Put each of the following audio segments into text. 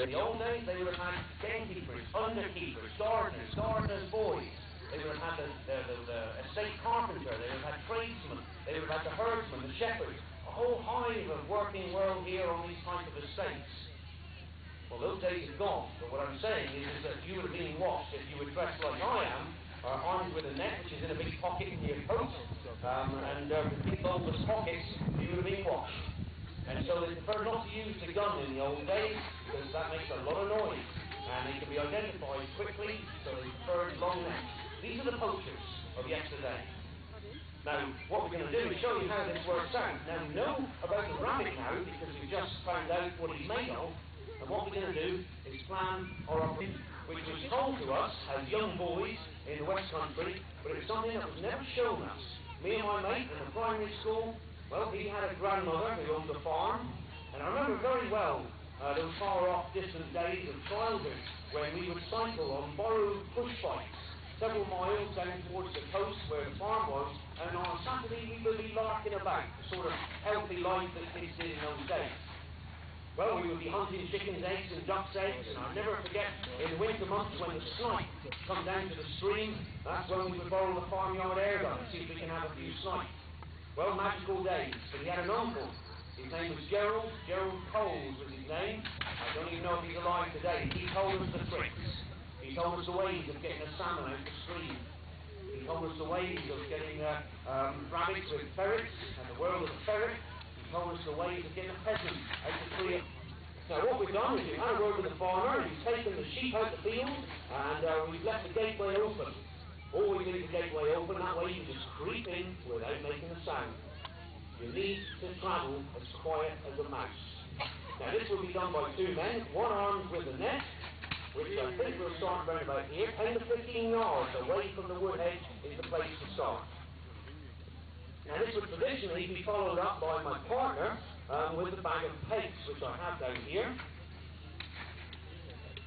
In the old days, they would have had gamekeepers, underkeepers, gardeners' boys. They would have had the estate carpenter, they would have had tradesmen, they would have had the herdsman, the shepherd, a whole hive of working world here on these types of estates. Well, those days are gone, but what I'm saying is that you would have been watched if you were dressed like I am, armed with a net, which is in a big pocket in your coat, and with big bulbous pockets, you would have been watched. And so they preferred not to use the gun in the old days, because that makes a lot of noise, and they can be identified quickly, so they preferred long nets. These are the poachers of yesterday. Now, what we're going to do is show you how this works out. Now, we know about the rabbit now, because we've just found out what he's made of, and what we're going to do is plan our operation, which was told to us as young boys in the West Country, but it was something that was never shown us. Me and my mate in the primary school, well, he had a grandmother who owned a farm, and I remember very well those far-off distant days of childhood when we would cycle on borrowed push bikes several miles down towards the coast where the farm was, and on a Saturday we would be larking about, the sort of healthy life that kids did in those days. Well, we would be hunting chickens' eggs and ducks' eggs, and I'll never forget in the winter months when the snipe come down to the stream, that's when we would borrow the farmyard air gun and see if we can have a few snipe. Well, magical days, but he had an uncle. His name was Gerald Coles was his name. I don't even know if he's alive today. He told us the tricks. He told us the ways of getting a salmon out the stream. He told us the ways of getting rabbits with ferrets, and the world of the ferret. He told us the ways of getting a pheasant out the tree. Now what we've done is we've had a word with the farmer, he's taken the sheep out the field, and we've left the gateway open. Always leave the gateway open, that way you can just creep in without making a sound. You need to travel as quiet as a mouse. Now this will be done by two men, one armed with a net, which I think we'll start around about here. 10 to 15 yards away from the wood hedge is the place to start. Now this would traditionally be followed up by my partner with a bag of pegs, which I have down here.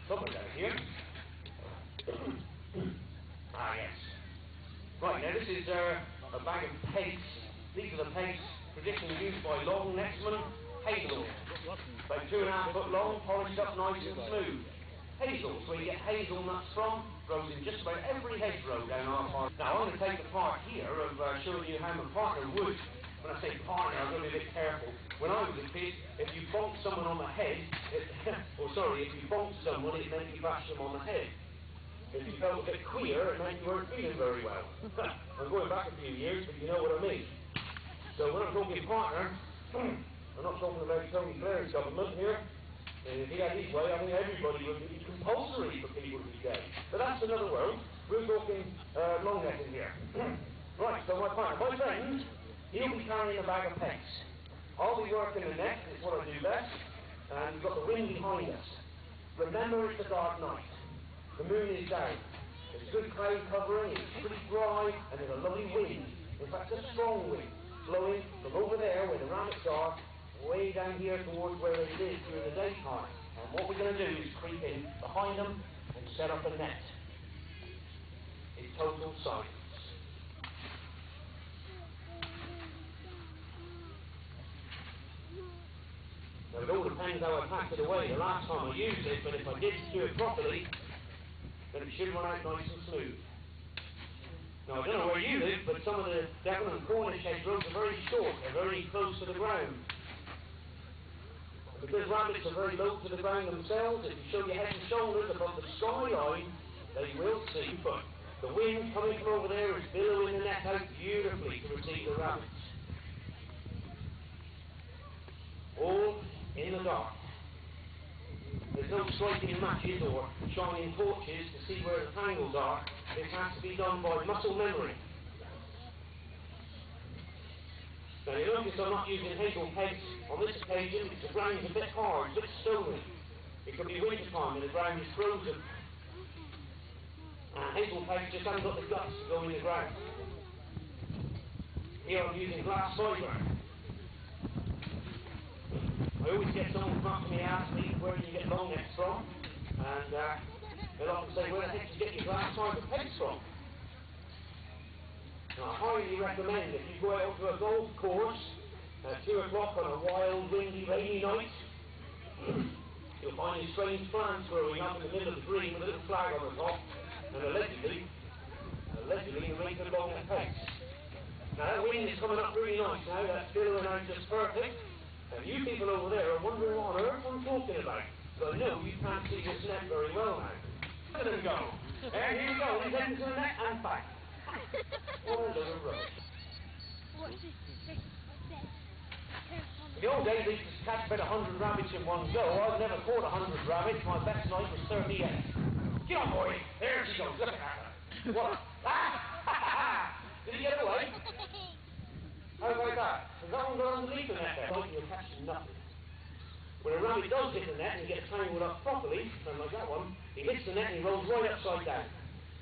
Somewhere down here. Yes. Right, now this is a bag of pegs. These are the pegs traditionally used by long netsmen, hazels. About 2.5 foot long, polished up nice and smooth. Hazels, where you get hazelnuts from, grows in just about every hedgerow down our farm. Now I'm going to take the part here of showing you how my partner would. When I say partner, I've got to be a bit careful. When I was a kid, if you bonked someone on the head, if you bonked someone, it meant you bashed them on the head. If you felt a bit queer, it meant you weren't feeling very well. I'm going back a few years, but you know what I mean. So when I'm talking partner, I'm not talking about Tony Blair's government here. If he had his way, I think everybody would be compulsory for people to be gay. But that's another world. We're talking long netting here. Right, so my partner, my friend, he'll be carrying a bag of pegs. I'll be working the net, it's what I do best, and we've got the wind behind us. Remember, it's a dark night. The moon is down. There's good cloud covering, it's pretty dry, and there's a lovely wind. In fact, a strong wind blowing from over there where the rabbits are, way down here towards where they live during the daytime. And what we're going to do is creep in behind them and set up a net. In total silence. Now it all depends how I pack it away the last time I used it, but if I did do it properly, then it should run out nice and smooth. Now I don't know where you live, but some of the Devon and Cornish hedgerows are very short, they're very close to the ground. Because rabbits are very low to the ground themselves, if you show your head and shoulders above the skyline, they will see. But the wind coming from over there is billowing the net out beautifully to receive the rabbits. All in the dark. There's no striking matches or shining torches to see where the tangles are. This has to be done by muscle memory. Now you notice I'm not using hazel pegs on this occasion because the ground's a bit hard, a bit stony. It could be winter time and the ground is frozen. And hazel pegs just haven't got the guts to go in the ground. Here I'm using glass fibre. I always get someone come up to me and ask me where do you get long necks from, and they'll often say, where the heck do you get your glass fibre pegs from? Now, I highly recommend if you go out to a golf course at 2 o'clock on a wild, windy, rainy night, you'll find these strange plants growing up in the middle of the green with a little flag on the top, and allegedly, the rate of long at pace. Now that wind is coming up really nice now, that's billowing out just perfect, and you people over there are wondering what on earth I'm talking about. But I know you can't see this net very well now. Look at them go. There, here we go, he's heading to the net and back. What a load of rubbish. In the old days, they used to catch about 100 rabbits in one go. I've never caught 100 rabbits. My best night was 38. Get on, boy. There she goes. Look at her. What? Did he get away? How about that? Has that one gone underneath the net there? Like you're catching nothing. When a rabbit does hit the net and he gets tangled up properly, and like that one, he hits the net and he rolls right upside down.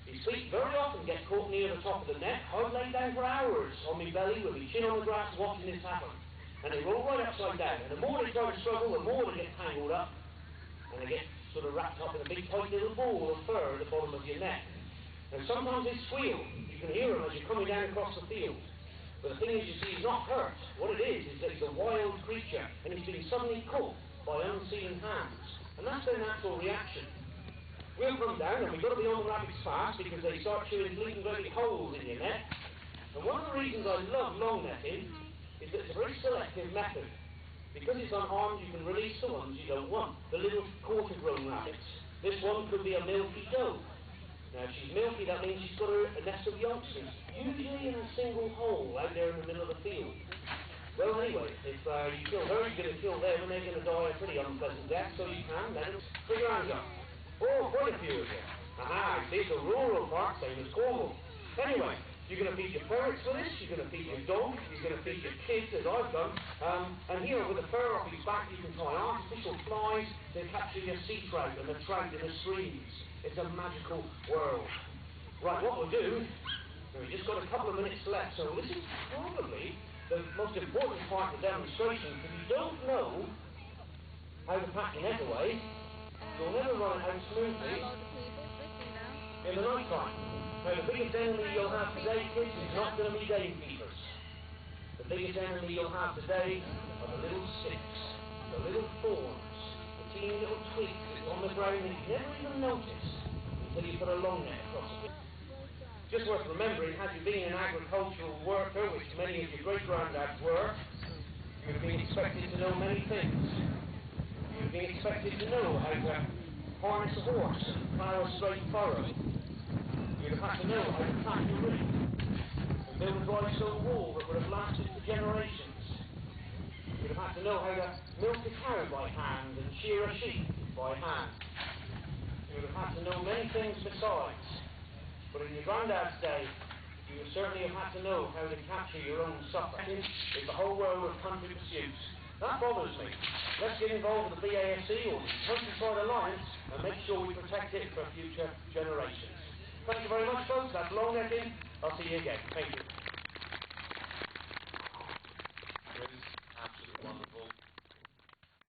His feet very often get caught near the top of the net. I've laid down for hours on my belly with my chin on the grass watching this happen. And they roll right upside down. And the more they try to struggle, the more they get tangled up. And they get sort of wrapped up in a big tight little ball of fur at the bottom of your net. And sometimes they squeal. You can hear them as you're coming down across the field. But the thing is, you see, he's not hurt. What it is that he's a wild creature. And he's been suddenly caught by unseen hands. And that's their natural reaction. We'll come down and we've got to be on the rabbits fast because they start chewing bleeding bloody holes in your net. And one of the reasons I love long netting is that it's a very selective method. Because it's unarmed, you can release the ones you don't want, the little quarter-grown rabbits. This one could be a milky doe. Now, if she's milky, that means she's got a nest of youngsters, usually in a single hole out there in the middle of the field. Well, anyway, if you kill her, you're going to kill them, and they're going to die a pretty unpleasant death, so you can let them put your hands up. Oh, quite a few of you. Aha, I see, it's a rural park, same as Cornwall. Anyway, you're going to feed your ferrets with this, you're going to feed your dog, you're going to feed your kids, as I've done. And here, with the fur off his back, you can tie artificial flies to capture your sea trout and the trout in the streams. It's a magical world. Right, what we'll do, we've just got a couple of minutes left, so this is probably the most important part of the demonstration. If you don't know how to pack your net away, you'll never run it out smoothly in the night time. Now, the biggest enemy you'll have today, kids, is not going to be gamekeepers. The biggest enemy you'll have today are the little sticks, the little thorns, the teeny little twigs on the ground that you never even notice until you put a long net across it. Just worth remembering, had you been an agricultural worker, which many of your great-granddads were, you'd have been expected to know many things. You'd be expected to know how to harness a horse and plough a straight furrow. You'd have had to know how to plant a reed and build a dry stone wall that would have lasted for generations. You'd have had to know how to milk a cow by hand and shear a sheep by hand. You would have had to know many things besides. But in your granddad's day, you would certainly have had to know how to capture your own supper. It's the whole world of country pursuits. That bothers me. Let's get involved with the BASC or the Countryside Alliance and make sure we protect it for future generations. Thank you very much, folks. That's long netting. I'll see you again. Thank you.